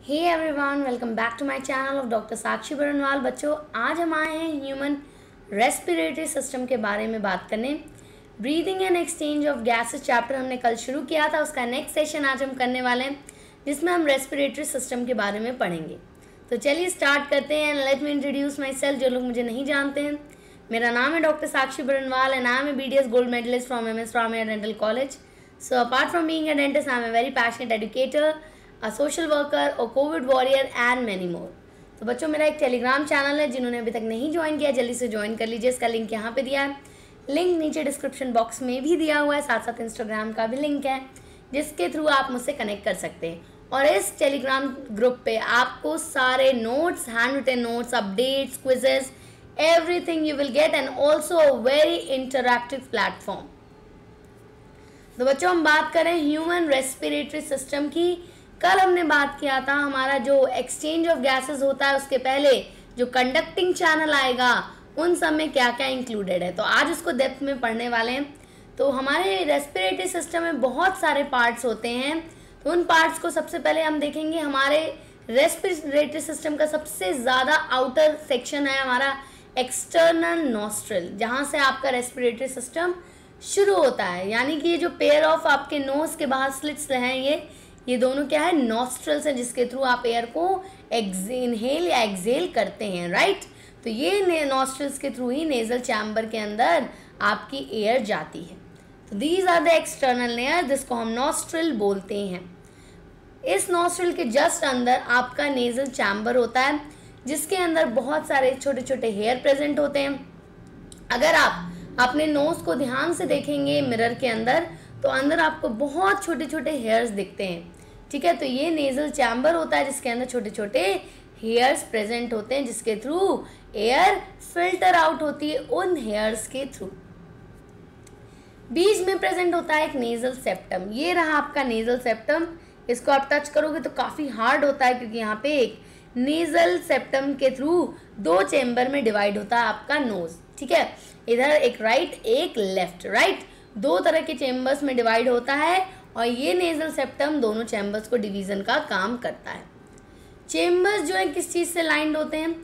Hey everyone, welcome back to my channel of doctor Sakshi Barnwal. बच्चों, आज हम आए हैं ह्यूमन रेस्पिरेटरी सिस्टम के बारे में बात करने। Breathing and exchange of gases chapter हमने कल शुरू किया था, उसका नेक्स्ट सेशन आज हम करने वाले हैं जिसमें हम रेस्पिरेटरी सिस्टम के बारे में पढ़ेंगे। तो चलिए स्टार्ट करते हैं। Let me introduce myself, जो लोग मुझे नहीं जानते हैं। मेरा नाम है doctor Sakshi Barnwal and I am a BDS gold medalist from MS Ramaiah dental college. So apart from being a dentist, I am a very passionate educator, a social worker, a COVID warrior and many more। तो बच्चों, मेरा एक Telegram channel है, जिन्होंने अभी तक नहीं join किया जल्दी से ज्वाइन कर लीजिए। इसका लिंक यहाँ पे दिया है, लिंक नीचे डिस्क्रिप्शन बॉक्स में भी दिया हुआ है, साथ साथ इंस्टाग्राम का भी लिंक है जिसके थ्रू आप मुझसे कनेक्ट कर सकते हैं। और इस टेलीग्राम ग्रुप पे आपको सारे notes, hand written notes, updates, quizzes, everything you will get and also a very interactive platform. तो बच्चों, हम बात करें ह्यूमन रेस्पिरेटरी सिस्टम की। कल हमने बात किया था हमारा जो एक्सचेंज ऑफ गैसेस होता है उसके पहले जो कंडक्टिंग चैनल आएगा उन सब में क्या क्या इंक्लूडेड है। तो आज उसको डेप्थ में पढ़ने वाले हैं। तो हमारे रेस्पिरेटरी सिस्टम में बहुत सारे पार्ट्स होते हैं। तो उन पार्ट्स को सबसे पहले हम देखेंगे। हमारे रेस्पिरेटरी सिस्टम का सबसे ज़्यादा आउटर सेक्शन है हमारा एक्सटर्नल नॉस्ट्रल, जहाँ से आपका रेस्पिरेटरी सिस्टम शुरू होता है। यानी कि ये जो पेयर ऑफ आपके नोज के बाहर स्लिट्स हैं, ये दोनों क्या है, नॉस्ट्रल्स हैं, जिसके थ्रू आप एयर को इनहेल या एक्सहेल करते हैं, राइट। तो ये नॉस्ट्रल्स के थ्रू ही नेजल चैम्बर के अंदर आपकी एयर जाती है। तो these are the external layer, जिसको हम नॉस्ट्रल बोलते हैं। इस नॉस्ट्रल के जस्ट अंदर आपका नेजल चैम्बर होता है, जिसके अंदर बहुत सारे छोटे छोटे हेयर प्रेजेंट होते हैं। अगर आप अपने नोज को ध्यान से देखेंगे मिरर के अंदर, तो अंदर आपको बहुत छोटे छोटे हेयर्स दिखते हैं, ठीक है। तो ये नेजल चैम्बर होता है, जिसके अंदर छोटे छोटे हेयर्स प्रेजेंट होते हैं, जिसके थ्रू एयर फिल्टर आउट होती है उन हेयर्स के थ्रू। बीच में प्रेजेंट होता है एक नेजल सेप्टम। ये रहा आपका नेजल सेप्टम। इसको आप टच करोगे तो काफ़ी हार्ड होता है, क्योंकि यहाँ पे एक नेजल सेप्टम के थ्रू दो चेम्बर में डिवाइड होता है आपका नोज, ठीक है। इधर एक राइट एक लेफ्ट, राइट, दो तरह के चेम्बर्स में डिवाइड होता है और ये नेजल सेप्टम दोनों चैम्बर्स को डिवीजन का काम करता है। चेम्बर्स जो है किस चीज़ से लाइंड होते हैं,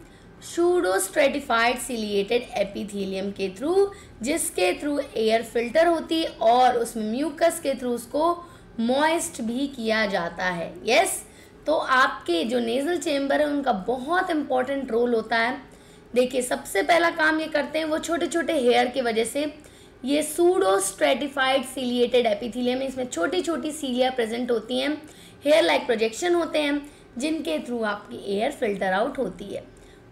सूडो स्ट्रेटिफाइड सिलिएटेड एपिथेलियम के थ्रू, जिसके थ्रू एयर फिल्टर होती है और उसमें म्यूकस के थ्रू उसको मॉइस्ट भी किया जाता है। यस, तो आपके जो नेजल चेम्बर है उनका बहुत इंपॉर्टेंट रोल होता है। देखिए, सबसे पहला काम ये करते हैं, वो छोटे छोटे हेयर की वजह से ये सूडो स्ट्रेटिफाइड सिलिएटेड एपिथेलियम, इसमें छोटी छोटी सीलिया प्रेजेंट होती हैं, हेयर लाइक प्रोजेक्शन होते हैं, जिनके थ्रू आपकी एयर फिल्टर आउट होती है।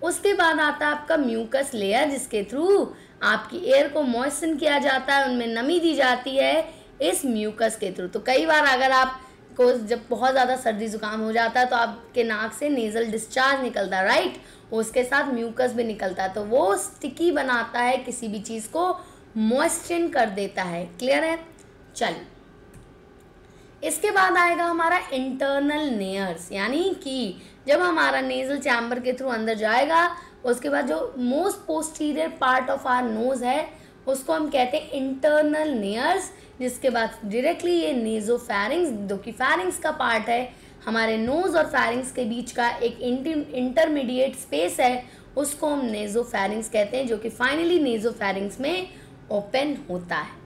उसके बाद आता है आपका म्यूकस लेयर, जिसके थ्रू आपकी एयर को मॉइस्चन किया जाता है, उनमें नमी दी जाती है इस म्यूकस के थ्रू। तो कई बार अगर आपको जब बहुत ज़्यादा सर्दी जुकाम हो जाता है तो आपके नाक से नेजल डिस्चार्ज निकलता है, राइट, उसके साथ म्यूकस भी निकलता है, तो वो स्टिकी बनाता है, किसी भी चीज़ को मॉइस्चन कर देता है। क्लियर है? चलिए, इसके बाद आएगा हमारा इंटरनल लेयर्स, यानी कि जब हमारा नेजल चैम्बर के थ्रू अंदर जाएगा, उसके बाद जो most posterior part of our nose है उसको हम कहते हैं इंटरनल लेयर्स। जिसके बाद डायरेक्टली ये नेजोफैरिंग्स, जो कि फैरिंग्स का पार्ट है, हमारे नोज और फैरिंग्स के बीच का एक इंटरमीडिएट स्पेस है, उसको हम नेजोफैरिंग्स कहते हैं, जो कि फाइनली नेजोफैरिंग्स में ओपन होता है।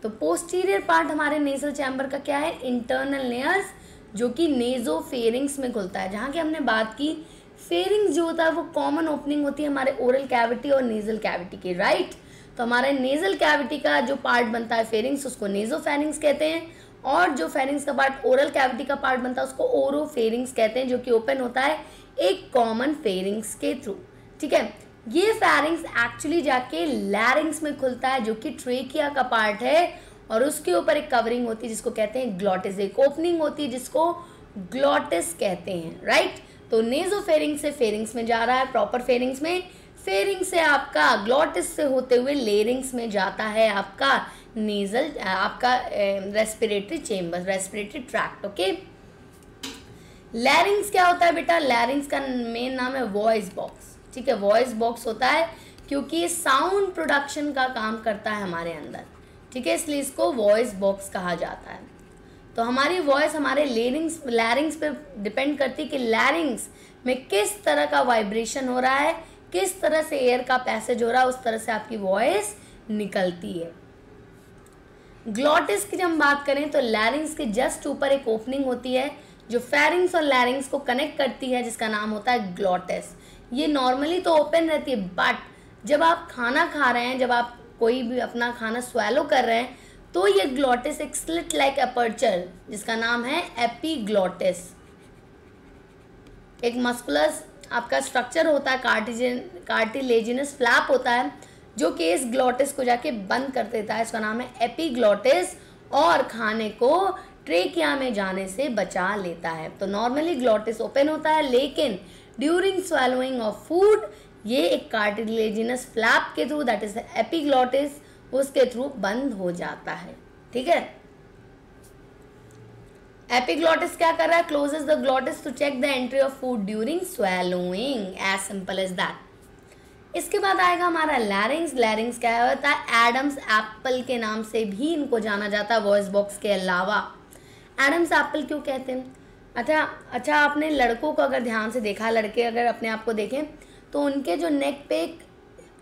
तो पोस्टीरियर पार्ट हमारे नेजल चैम्बर का क्या है, इंटरनल लेयर्स, जो कि नेजोफेरिंग्स में खुलता है। जहाँ की हमने बात की, फेरिंग्स जो होता है वो कॉमन ओपनिंग होती है हमारे ओरल कैविटी और नेजल कैविटी की, राइट। तो हमारे नेजल कैविटी का जो पार्ट बनता है फेरिंग्स, उसको नेजोफेरिंग्स कहते हैं, और जो फेरिंग्स का पार्ट ओरल कैविटी का पार्ट बनता है उसको ओरोफेरिंग्स कहते हैं, जो कि ओपन होता है एक कॉमन फेरिंग्स के थ्रू, ठीक है। ये फेरिंग्स एक्चुअली जाके लैरिंग्स में खुलता है, जो कि ट्रेकिया का पार्ट है, और उसके ऊपर एक कवरिंग होती है जिसको कहते हैं ग्लॉटिस, एक ओपनिंग होती है जिसको ग्लॉटिस कहते हैं, राइट। तो नेजोफेरिंग्स से फेरिंग्स में जा रहा है, प्रॉपर फेरिंग्स में, फेरिंग से आपका ग्लॉटिस से होते हुए लेरिंग्स में जाता है आपका नेजल, आपका respiratory chamber, respiratory tract, okay. लैरिंग्स क्या होता है बेटा, लैरिंग्स का मेन नाम है वॉइस बॉक्स, ठीक है। वॉइस बॉक्स होता है क्योंकि ये साउंड प्रोडक्शन का काम करता है हमारे अंदर, ठीक है, इसलिए इसको वॉइस बॉक्स कहा जाता है। तो हमारी वॉइस हमारे लैरिंग्स पे डिपेंड करती है कि लैरिंग्स में किस तरह का वाइब्रेशन हो रहा है, किस तरह से एयर का पैसेज हो रहा है, उस तरह से आपकी वॉइस निकलती है। ग्लॉटिस की जब हम बात करें तो लैरिंग्स के जस्ट ऊपर एक ओपनिंग होती है जो फेरिंग्स और लैरिंग्स को कनेक्ट करती है, जिसका नाम होता है ग्लॉटिस। ये नॉर्मली तो ओपन रहती है, बट जब आप खाना खा रहे हैं, जब आप कोई भी अपना खाना स्वैलो कर रहे हैं, तो ये ग्लॉटिस एक स्लिट लाइक अपर्चर जिसका नाम है एपीग्लॉटिस, एक मस्कुलस आपका स्ट्रक्चर होता है, कार्टिलेजिनस फ्लैप होता है जो कि इस ग्लॉटिस को जाके बंद कर देता है, इसका नाम है एपीग्लॉटिस, और खाने को ट्रेकिया में जाने से बचा लेता है। तो नॉर्मली ग्लॉटिस ओपन होता है, लेकिन ड्यूरिंग स्वैलोइंग ऑफ फूड ये एक कार्टिलेजिनस फ्लैप के थ्रू, दैट इज एपीग्लॉटिस, उसके थ्रू बंद हो जाता है। ठीक है, एपीग्लॉटिस क्या कर रहा है? Closes the glottis to check the entry of food during swallowing, as simple as that. इसके बाद आएगा हमारा लैरिंग्स। लैरिंग्स क्या होता है? एडम्स एप्पल के नाम से भी इनको जाना जाता है वॉइस बॉक्स के अलावा। एडम्स एप्पल क्यों कहते हैं? अच्छा आपने लड़कों को अगर ध्यान से देखा, लड़के अगर अपने आप को देखें तो उनके जो नेक पे एक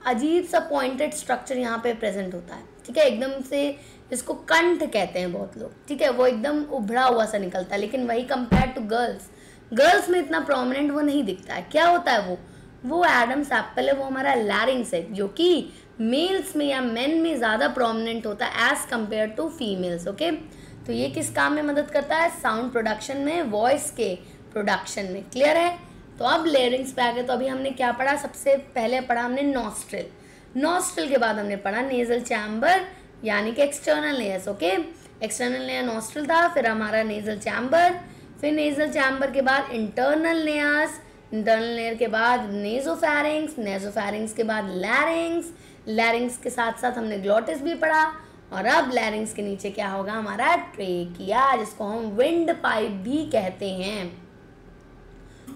अजीब सा पॉइंटेड स्ट्रक्चर यहाँ पे प्रेजेंट होता है। ठीक है, एकदम से इसको कंठ कहते हैं बहुत लोग। ठीक है, वो एकदम उभरा हुआ सा निकलता है, लेकिन वही कंपेयर टू गर्ल्स में इतना प्रोमिनेंट वो नहीं दिखता है। क्या होता है वो एडम्स एप्पल है, वो हमारा लैरिंग्स है, जो कि मेल्स में या मेन में ज़्यादा प्रोमिनेंट होता है as compare to females. Okay, तो ये किस काम में मदद करता है? साउंड प्रोडक्शन में, वॉइस के प्रोडक्शन में। क्लियर है? तो अब लेरिंग्स पे आ गए। तो अभी हमने क्या पढ़ा? सबसे पहले पढ़ा हमने नॉस्ट्रिल के बाद हमने पढ़ा नेजल चैम्बर, यानी कि external layers. Okay, external layer nostril था, फिर हमारा नेजल चैम्बर, फिर नेजल चैम्बर के बाद इंटरनल लेयर्स, इंटरनल लेयर के बाद नेजोफैरिंग्स के बाद लैरिंग्स के साथ साथ हमने ग्लॉटिस भी पढ़ा, और अब लैरिंग्स के नीचे क्या होगा? हमारा ट्रेकिया, जिसको हम विंड पाइप भी कहते हैं।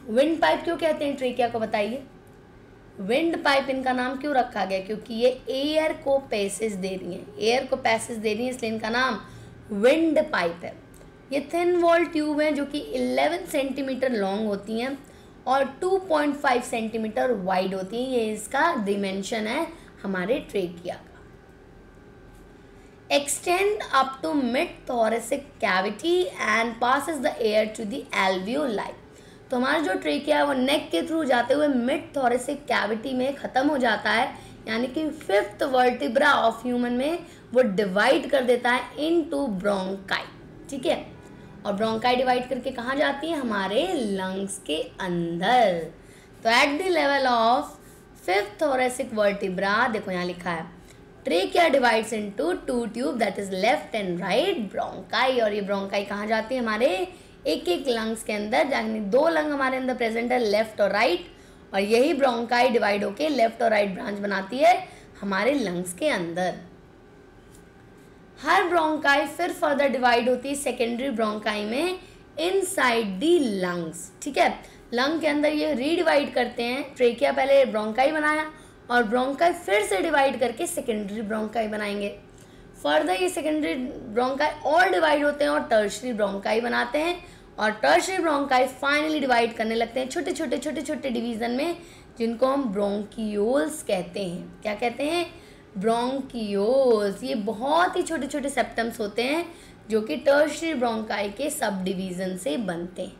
विंड पाइप क्यों कहते हैं ट्रेकिया को? बताइए। विंड पाइप इनका नाम क्यों रखा गया? क्योंकि ये एयर को पैसेज दे रही है, इसलिए इनका नाम विंड पाइप है। ये थिन वॉल ट्यूब है जो कि 11 सेंटीमीटर लॉन्ग होती हैं और 2.5 सेंटीमीटर वाइड होती है। ये इसका डिमेंशन है हमारे ट्रेकिया का। Extend up to mid thoracic cavity and passes the air to the alveoli. तो हमारा जो ट्रेकिया है वो नेक के थ्रू जाते हुए मिड थोरेसिक कैविटी में ख़त्म हो जाता है, यानी कि 5th वर्टिब्रा ऑफ ह्यूमन में वो डिवाइड कर देता है इनटू ब्रोंकाई। ठीक है, और ब्रोंकाई डिवाइड करके कहाँ जाती है? हमारे लंग्स के अंदर। तो at the level of 5th thoracic vertebra, देखो यहाँ लिखा है trachea divides into 2 tube, that is left and right bronchi. और ये ब्रोंकाई कहाँ जाती है? हमारे एक लंग्स के अंदर, यानी 2 लंग हमारे अंदर प्रेजेंट है, लेफ्ट और राइट, और यही ब्रोंकाई डिवाइड होके लेफ्ट और राइट ब्रांच बनाती है हमारे लंग्स के अंदर। हर ब्रोंकाई फिर फर्दर डिवाइड होती है सेकेंडरी ब्रोंकाई में इनसाइड दी लंग्स। ठीक है, लंग के अंदर ये रीडिवाइड करते हैं। ट्रेकिया पहले ब्रोंकाई बनाया और ब्रोंकाई फिर से डिवाइड करके सेकेंडरी ब्रोंकाई बनाएंगे। फर्दर ये सेकेंडरी ब्रोंकाई और डिवाइड होते हैं और टर्शरी ब्रोंकाई बनाते हैं, और टर्शरी ब्रोंकाई फाइनली डिवाइड करने लगते हैं छोटे छोटे डिवीजन में, जिनको हम ब्रोंकियोल्स कहते हैं। क्या कहते हैं? ब्रोंकियोल्स। ये बहुत ही छोटे छोटे सेप्टम्स होते हैं जो कि टर्शरी ब्रोंकाई के सब डिवीजन से बनते हैं।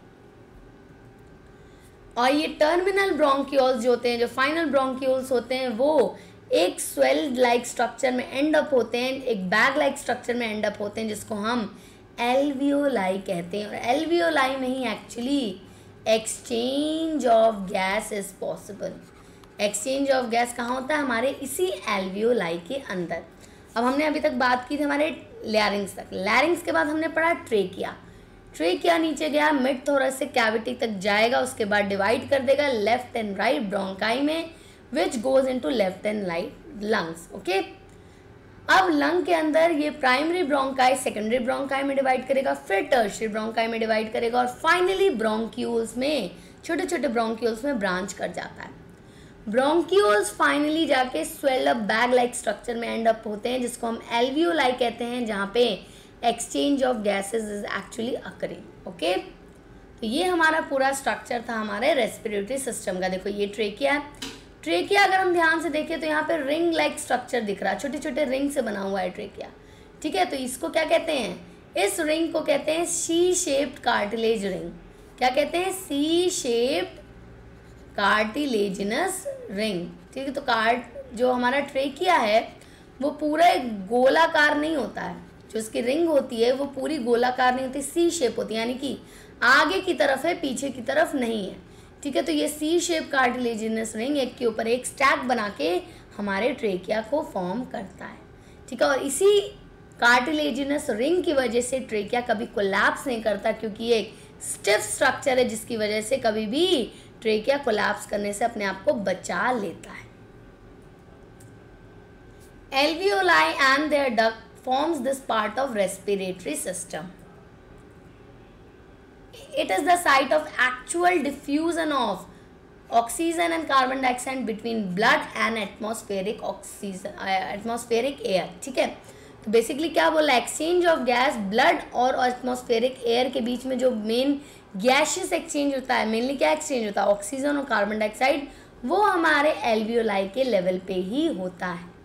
और ये टर्मिनल ब्रोंकियोल्स जो होते हैं, जो फाइनल ब्रोंकियोल्स होते हैं, वो एक स्वेल्ड लाइक स्ट्रक्चर में एंड अप होते हैं, एक बैग लाइक स्ट्रक्चर में एंड अप होते हैं, जिसको हम एल्वियोलाई कहते हैं। और एल्वियोलाई में ही actually exchange of gas is possible. Exchange of gas कहाँ होता है? हमारे इसी एल्वियोलाई के अंदर। अब हमने अभी तक बात की थी हमारे लैरिंग्स तक। लैरिंग्स के बाद हमने पढ़ा ट्रेकिया। ट्रेकिया नीचे गया, मिड थोरेसिक कैविटी तक जाएगा, उसके बाद डिवाइड कर देगा लेफ्ट एंड राइट ब्रोंकाई में, which goes into left and right lungs. Okay, अब लंग के अंदर ये प्राइमरी ब्रोंकाई सेकेंडरी ब्रोंकाई में डिवाइड करेगा, फिर टर्शियरी ब्रोंकाई में डिवाइड करेगा, और फाइनली ब्रोंक्यूल्स में, छोटे छोटे ब्रोंक्यूल्स में ब्रांच कर जाता है। ब्रोंक्यूल्स फाइनली जाके swell up bag like structure में एंड अप होते हैं, जिसको हम एल्वियोलाई कहते हैं, जहाँ पे exchange of gases is actually occurring. Okay, तो ये हमारा पूरा स्ट्रक्चर था हमारे रेस्पिरेटरी सिस्टम का. देखो ये ट्रेकिया है. ट्रेकिया अगर हम ध्यान से देखें तो यहाँ पे रिंग लाइक स्ट्रक्चर दिख रहा है, छोटे छोटे रिंग से बना हुआ है ट्रेकिया. ठीक है, तो इसको क्या कहते हैं? इस रिंग को कहते हैं सी शेप्ड कार्टिलेज रिंग. क्या कहते हैं? C shaped cartilaginous ring. ठीक है, तो जो हमारा ट्रेकिया है वो पूरा एक गोलाकार नहीं होता है. जो इसकी रिंग होती है वो पूरी गोलाकार नहीं होती, सी शेप होती है, यानी कि आगे की तरफ है, पीछे की तरफ नहीं है. ठीक है, तो ये सी शेप कार्टिलेजिनस रिंग एक के ऊपर एक स्टैक बना के हमारे ट्रेकिया को फॉर्म करता है. ठीक है, और इसी कार्टिलेजिनस रिंग की वजह से ट्रेकिया कभी कोलैप्स नहीं करता, क्योंकि ये एक स्टिफ स्ट्रक्चर है जिसकी वजह से कभी भी ट्रेकिया कोलैप्स करने से अपने आप को बचा लेता है. Alveoli and their duct forms this part of respiratory system. It is the site of actual diffusion of oxygen and carbon dioxide between blood and atmospheric air. ठीक है, तो बेसिकली क्या बोला? एक्सचेंज ऑफ गैस ब्लड और atmospheric air के बीच में जो main gaseous exchange होता है, मेनली क्या एक्सचेंज होता है? ऑक्सीजन और कार्बन डाइऑक्साइड. वो हमारे एल्वियोलाई के लेवल पे ही होता है.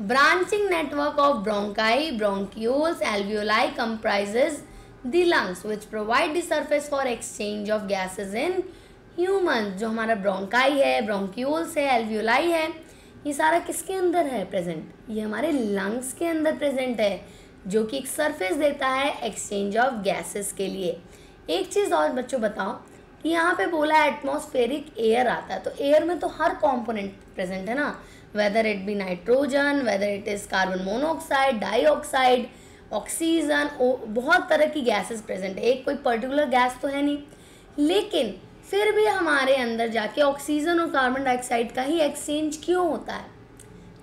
Branching network of bronchi, bronchioles, alveoli comprises the lungs which provide the surface for exchange of gases in humans. जो हमारा bronchi है, bronchioles है, alveoli है, ये सारा किसके अंदर है प्रेजेंट? ये हमारे लंग्स के अंदर प्रेजेंट है, जो कि एक सरफेस देता है एक्सचेंज ऑफ गैसेस के लिए. एक चीज़ और बच्चों बताओ कि यहाँ पे बोला है एटमॉस्फेरिक एयर आता है, तो एयर में तो हर कॉम्पोनेंट प्रेजेंट है ना, whether it be nitrogen, whether it is carbon monoxide, dioxide, oxygen, बहुत तरह की गैसेस प्रेजेंट है. एक कोई पर्टिकुलर गैस तो है नहीं, लेकिन फिर भी हमारे अंदर जाके ऑक्सीजन और कार्बन डाइऑक्साइड का ही एक्सचेंज क्यों होता है?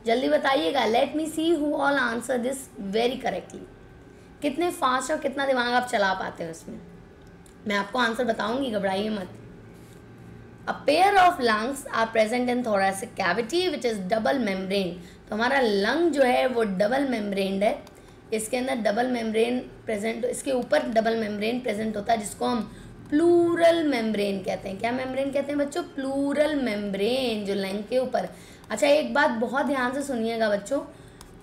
जल्दी बताइएगा. Let me see who all answer this very correctly. कितने फास्ट और कितना दिमाग आप चला पाते हो इसमें. मैं आपको आंसर बताऊंगी, घबराइए मत. A pair of lungs are present in thoracic cavity which is double membrane. तो हमारा लंग जो है वो डबल मेम्ब्रेन है. इसके अंदर डबल मेम्ब्रेन प्रेजेंट, इसके ऊपर डबल मेम्ब्रेन प्रेजेंट होता है, जिसको हम प्लूरल मेम्ब्रेन कहते हैं. क्या मेम्ब्रेन कहते हैं बच्चों? प्लूरल मेम्ब्रेन, जो लंग के ऊपर. अच्छा, एक बात बहुत ध्यान से सुनिएगा बच्चों,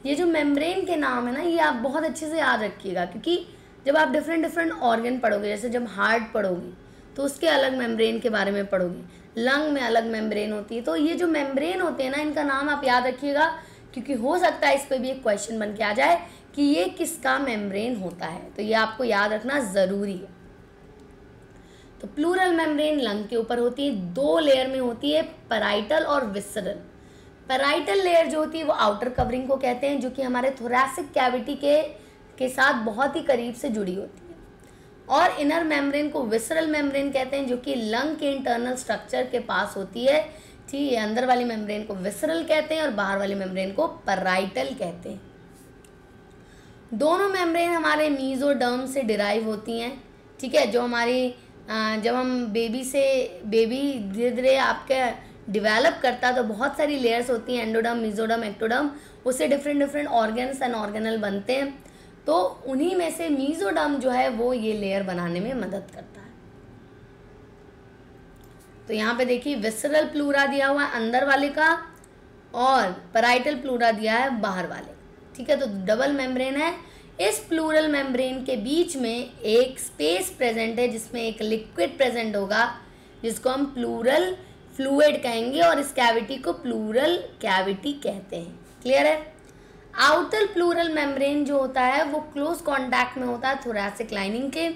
ये जो मेम्ब्रेन के नाम है ना, ये आप बहुत अच्छे से याद रखिएगा, क्योंकि जब आप डिफरेंट ऑर्गन पढ़ोगे, जैसे जब हार्ट पढ़ोगे तो उसके अलग मेम्ब्रेन के बारे में पढ़ोगे, लंग में अलग मेम्ब्रेन होती है. तो ये जो मेम्ब्रेन होते हैं ना, इनका नाम आप याद रखिएगा, क्योंकि हो सकता है इस पर भी एक क्वेश्चन बन के आ जाए कि ये किसका मेम्ब्रेन होता है. तो ये आपको याद रखना ज़रूरी है. तो प्लूरल मेम्ब्रेन लंग के ऊपर होती है, 2 लेयर में होती है, पैराइटल और विसरल. पैराइटल लेयर जो होती है वो आउटर कवरिंग को कहते हैं, जो कि हमारे थोरैसिक कैविटी के साथ बहुत ही करीब से जुड़ी होती है. और इनर मेम्ब्रेन को विसरल मेम्ब्रेन कहते हैं, जो कि लंग के इंटरनल स्ट्रक्चर के पास होती है. ठीक है, अंदर वाली मेम्ब्रेन को विसरल कहते हैं और बाहर वाली मेम्ब्रेन को पैराइटल कहते हैं. दोनों मेम्ब्रेन हमारे मीजोडर्म से डिराइव होती हैं. ठीक है, जो हमारी जब हम बेबी धीरे धीरे आपके डिवेलप करता है तो बहुत सारी लेयर्स होती हैं, एंडोडर्म, मीजोडर्म, एक्टोडर्म, उससे डिफरेंट ऑर्गन्स एंड ऑर्गेनल बनते हैं. तो उन्हीं में से मीजोडर्म जो है वो ये लेयर बनाने में मदद करता है. तो यहाँ पे देखिए विसरल प्लूरा दिया हुआ है अंदर वाले का, और पैराइटल प्लूरा दिया है बाहर वाले. ठीक है, तो डबल मेम्ब्रेन है. इस प्लूरल मेम्ब्रेन के बीच में एक स्पेस प्रेजेंट है, जिसमें एक लिक्विड प्रेजेंट होगा, जिसको हम प्लूरल फ्लूइड कहेंगे, और इस कैविटी को प्लूरल कैविटी कहते हैं. क्लियर है? आउटर प्लूरल मेम्ब्रेन जो होता है वो क्लोज कांटेक्ट में होता है थोरैसिक लाइनिंग के,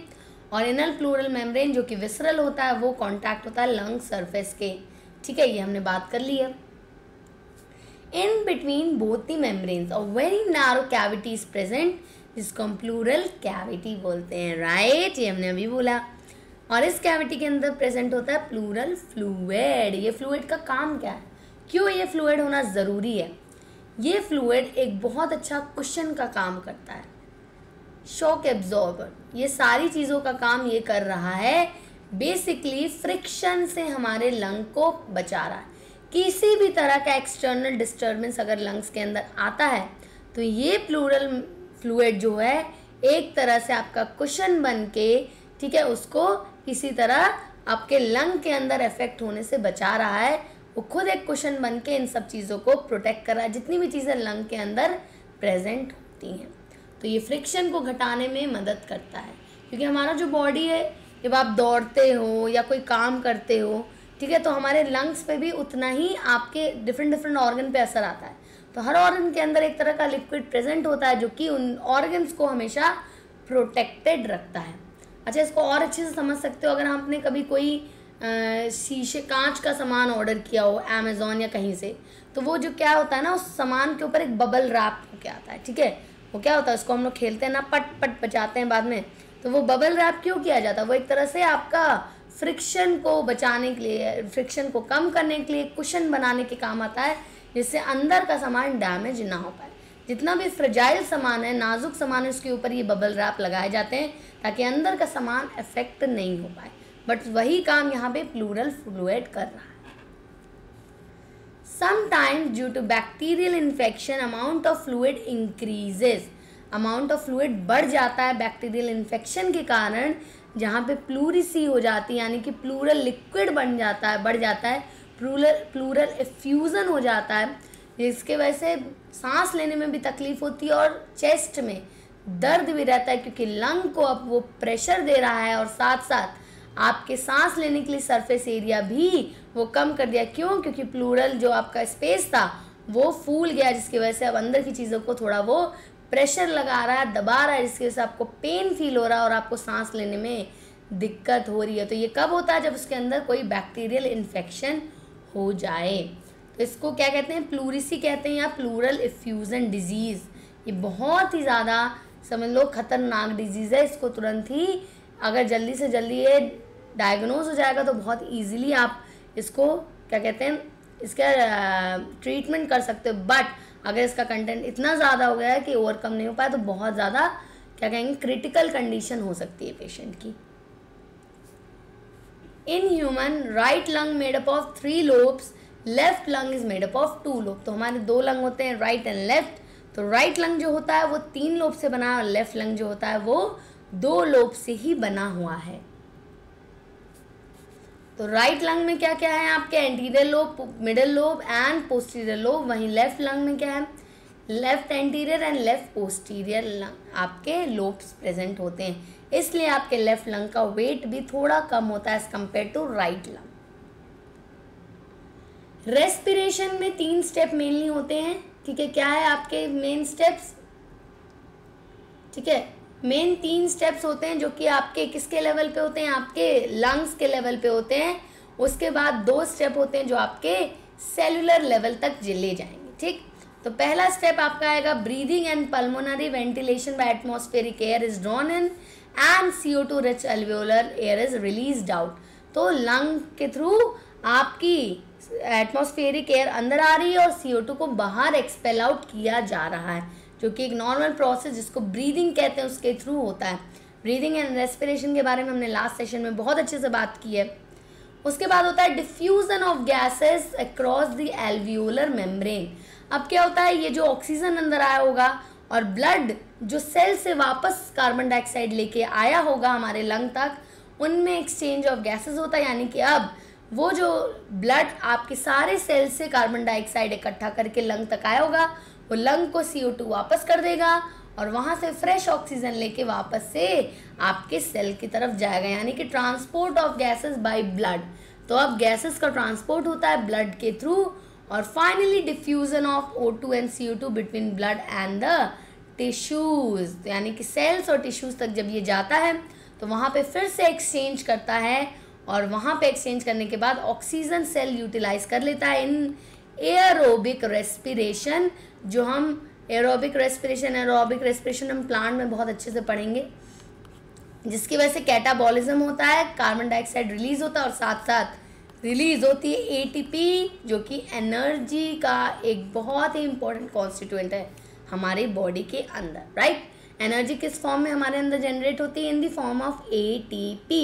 और इनर प्लूरल मेम्ब्रेन जो कि विसरल होता है वो कांटेक्ट होता है लंग सरफेस के. ठीक है, ये हमने बात कर ली है. In between both the membranes a very narrow cavity is present, जिसको हम प्लूरल कैविटी बोलते हैं. राइट, ये हमने अभी बोला. और इस कैविटी के अंदर प्रेजेंट होता है प्लूरल फ्लूइड. ये फ्लूइड का काम क्या है? क्यों ये फ्लूइड होना ज़रूरी है? ये फ्लूइड एक बहुत अच्छा कुशन का काम करता है, शॉक एब्जॉर्बर. ये सारी चीज़ों का काम ये कर रहा है, बेसिकली फ्रिक्शन से हमारे लंग को बचा रहा है. किसी भी तरह का एक्सटर्नल डिस्टर्बेंस अगर लंग्स के अंदर आता है तो ये प्लूरल फ्लूइड जो है एक तरह से आपका कुशन बन के, ठीक है, उसको किसी तरह आपके लंग के अंदर इफेक्ट होने से बचा रहा है। वो खुद एक कुशन बन के इन सब चीज़ों को प्रोटेक्ट कर रहा है, जितनी भी चीज़ें लंग के अंदर प्रेजेंट होती हैं। तो ये फ्रिक्शन को घटाने में मदद करता है, क्योंकि हमारा जो बॉडी है, जब आप दौड़ते हो या कोई काम करते हो, ठीक है, तो हमारे लंग्स पे भी उतना ही आपके डिफरेंट ऑर्गन पे असर आता है। तो हर ऑर्गन के अंदर एक तरह का लिक्विड प्रेजेंट होता है जो कि उन ऑर्गन्स को हमेशा प्रोटेक्टेड रखता है। अच्छा, इसको और अच्छे से समझ सकते हो अगर आपने कभी कोई शीशे कांच का सामान ऑर्डर किया हो अमेज़ॉन या कहीं से, तो वो जो क्या होता है ना, उस सामान के ऊपर एक बबल रैप होके आता है, ठीक है। वो क्या होता है, उसको हम लोग खेलते हैं ना, पट पट बचाते हैं बाद में, तो वो बबल रैप क्यों किया जाता है? वो एक तरह से आपका फ्रिक्शन को बचाने के लिए, फ्रिक्शन को कम करने के लिए कुशन बनाने के काम आता है, जिससे अंदर का सामान डैमेज ना हो पाए। जितना भी फ्रेजाइल सामान है, नाजुक सामान है, उसके ऊपर ये बबल रैप लगाए जाते हैं ताकि अंदर का सामान इफेक्ट नहीं हो पाए। बट वही काम यहाँ पे प्लूरल फ्लूइड कर रहा है। Sometimes due to bacterial infection amount of fluid increases, amount of fluid बढ़ जाता है बैक्टीरियल इन्फेक्शन के कारण, जहाँ पे प्लूरिसी हो जाती है, यानी कि प्लूरल लिक्विड बन जाता है, बढ़ जाता है, प्लूरल एफ्यूज़न हो जाता है, जिसके वजह से सांस लेने में भी तकलीफ होती है और चेस्ट में दर्द भी रहता है, क्योंकि लंग को अब वो प्रेशर दे रहा है और साथ साथ आपके सांस लेने के लिए सरफेस एरिया भी वो कम कर दिया। क्यों? क्योंकि प्लूरल जो आपका स्पेस था वो फूल गया, जिसकी वजह से अब अंदर की चीज़ों को थोड़ा वो प्रेशर लगा रहा है, दबा रहा है, जिसकी वजह से आपको पेन फील हो रहा है और आपको सांस लेने में दिक्कत हो रही है। तो ये कब होता है? जब उसके अंदर कोई बैक्टीरियल इन्फेक्शन हो जाए। तो इसको क्या कहते हैं? प्लूरिसी कहते हैं या प्लूरल इफ्यूज़न डिजीज़। ये बहुत ही ज़्यादा समझ लो खतरनाक डिजीज़ है। इसको तुरंत ही अगर जल्दी से जल्दी ये डायग्नोज हो जाएगा तो बहुत ईजिली आप इसको क्या कहते हैं, इसका ट्रीटमेंट कर सकते हो। बट अगर इसका कंटेंट इतना ज़्यादा हो गया है कि ओवरकम नहीं हो पाया तो बहुत ज़्यादा क्या कहेंगे, क्रिटिकल कंडीशन हो सकती है पेशेंट की। In human right lung made up of 3 lobes, left lung is made up of 2 lobe. तो हमारे 2 लंग होते हैं, राइट एंड लेफ्ट। तो राइट लंग जो होता है वो 3 लोब से बना है और लेफ्ट लंग जो होता है वो 2 लोब से ही बना हुआ है। तो राइट लंग में क्या क्या है आपके? Anterior lobe, middle lobe and posterior lobe. वहीं लेफ्ट लंग में क्या है? Left anterior and left posterior lung आपके लोब्स प्रेजेंट होते हैं, इसलिए आपके लेफ्ट लंग का वेट भी थोड़ा कम होता है as compare to right lung. Respiration में 3 स्टेप मेनली होते हैं, ठीक है। क्या है आपके मेन स्टेप्स? ठीक है, मेन 3 स्टेप्स होते हैं जो कि आपके किसके लेवल पे होते हैं? आपके लंग्स के लेवल पे होते हैं। उसके बाद 2 स्टेप होते हैं जो आपके सेलुलर लेवल तक ले जाएंगे, ठीक। तो पहला स्टेप आपका आएगा breathing and pulmonary ventilation by atmospheric air is drawn in and CO2 rich alveolar air is released out. तो लंग के थ्रू आपकी एटमॉस्फेरिक एयर अंदर आ रही है और CO2 को बाहर एक्सपेल आउट किया जा रहा है, जो कि एक नॉर्मल प्रोसेस जिसको ब्रीदिंग कहते हैं उसके थ्रू होता है। ब्रीदिंग एंड रेस्पिरेशन के बारे में हमने लास्ट सेशन में बहुत अच्छे से बात की है। उसके बाद होता है diffusion of gases across the alveolar membrane. अब क्या होता है, ये जो ऑक्सीजन अंदर आया होगा और ब्लड जो सेल से वापस कार्बन डाइऑक्साइड लेके आया होगा हमारे लंग तक, उनमें एक्सचेंज ऑफ गैसेस होता है। यानी कि अब वो जो ब्लड आपके सारे सेल से कार्बन डाइऑक्साइड इकट्ठा करके लंग तक आया होगा, वो लंग को CO2 वापस कर देगा और वहाँ से फ्रेश ऑक्सीजन लेके वापस से आपके सेल की तरफ जाएगा, यानी कि transport of gases by blood. तो अब गैसेस का ट्रांसपोर्ट होता है ब्लड के थ्रू। और finally diffusion of O2 and CO2 between blood and the tissues, यानी कि सेल्स और टिश्यूज तक जब ये जाता है तो वहाँ पे फिर से एक्सचेंज करता है और वहाँ पे एक्सचेंज करने के बाद ऑक्सीजन सेल यूटिलाइज कर लेता है इन एरोबिक रेस्पिरेशन। जो हम एरोबिक रेस्पिरेशन हम प्लांट में बहुत अच्छे से पढ़ेंगे, जिसकी वजह से कैटाबॉलिज्म होता है, कार्बन डाइऑक्साइड रिलीज होता है और साथ साथ रिलीज होती है ATP, जो कि एनर्जी का एक बहुत ही इंपॉर्टेंट कॉन्स्टिट्यूएंट है हमारे बॉडी के अंदर, राइट। एनर्जी किस फॉर्म में हमारे अंदर जनरेट होती है? In the form of ATP।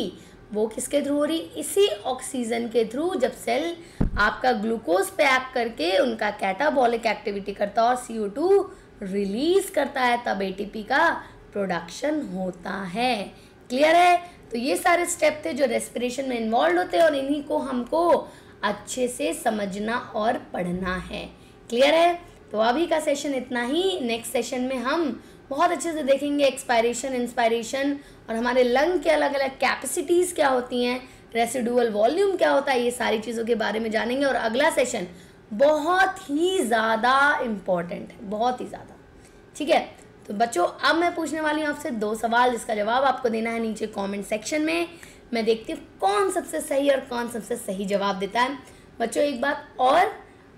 वो किसके थ्रू हो रही? इसी ऑक्सीजन के थ्रू, जब सेल आपका ग्लूकोज पे एक्ट करके उनका कैटाबॉलिक एक्टिविटी करता है और CO2 रिलीज करता है तब एटीपी का प्रोडक्शन होता है। क्लियर है? तो ये सारे स्टेप थे जो रेस्पिरेशन में इन्वॉल्व होते हैं और इन्हीं को हमको अच्छे से समझना और पढ़ना है। क्लियर है? तो अभी का सेशन इतना ही। नेक्स्ट सेशन में हम बहुत अच्छे से देखेंगे एक्सपायरेशन, इंस्पायरेशन और हमारे लंग के अलग अलग कैपेसिटीज़ क्या होती हैं, रेसिडुअल वॉल्यूम क्या होता है, ये सारी चीज़ों के बारे में जानेंगे। और अगला सेशन बहुत ही ज़्यादा इम्पॉर्टेंट है, बहुत ही ज़्यादा। ठीक है, तो बच्चों अब मैं पूछने वाली हूँ आपसे 2 सवाल, जिसका जवाब आपको देना है नीचे कमेंट सेक्शन में। मैं देखती हूँ कौन सबसे सही और कौन सबसे सही जवाब देता है। बच्चों एक बात और,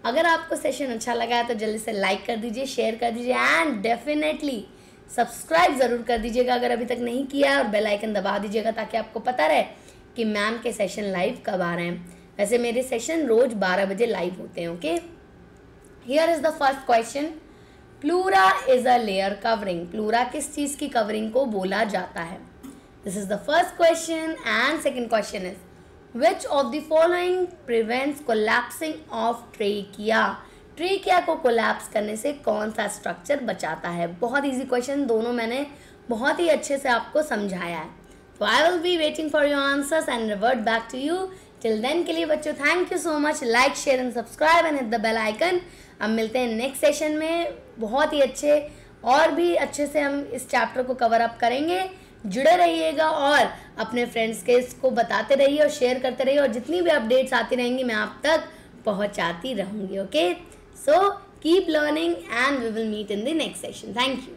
अगर आपको सेशन अच्छा लगा है तो जल्दी से लाइक कर दीजिए, शेयर कर दीजिए एंड डेफिनेटली सब्सक्राइब ज़रूर कर दीजिएगा अगर अभी तक नहीं किया है, और बेल आइकन दबा दीजिएगा ताकि आपको पता रहे कि मैम के सेशन लाइव कब आ रहे हैं। वैसे मेरे सेशन रोज 12 बजे लाइव होते हैं। Okay, here is the first question. Pleura is a layer covering. Pleura किस चीज़ की कवरिंग को बोला जाता है? This is the first question. And second question is which of the following prevents collapsing of trachea. Trachea को collapse करने से कौन सा स्ट्रक्चर बचाता है? बहुत इजी क्वेश्चन, दोनों मैंने बहुत ही अच्छे से आपको समझाया है। तो I will be waiting for your answers and revert back to you. Till then के लिए बच्चों thank you so much. Like, share and subscribe and hit the bell icon. अब मिलते हैं नेक्स्ट सेशन में, बहुत ही अच्छे और भी अच्छे से हम इस चैप्टर को कवर अप करेंगे। जुड़े रहिएगा और अपने फ्रेंड्स के इसको बताते रहिए और शेयर करते रहिए, और जितनी भी अपडेट्स आती रहेंगी मैं आप तक पहुंचाती रहूँगी। Okay, so keep learning and we will meet in the next session. Thank you.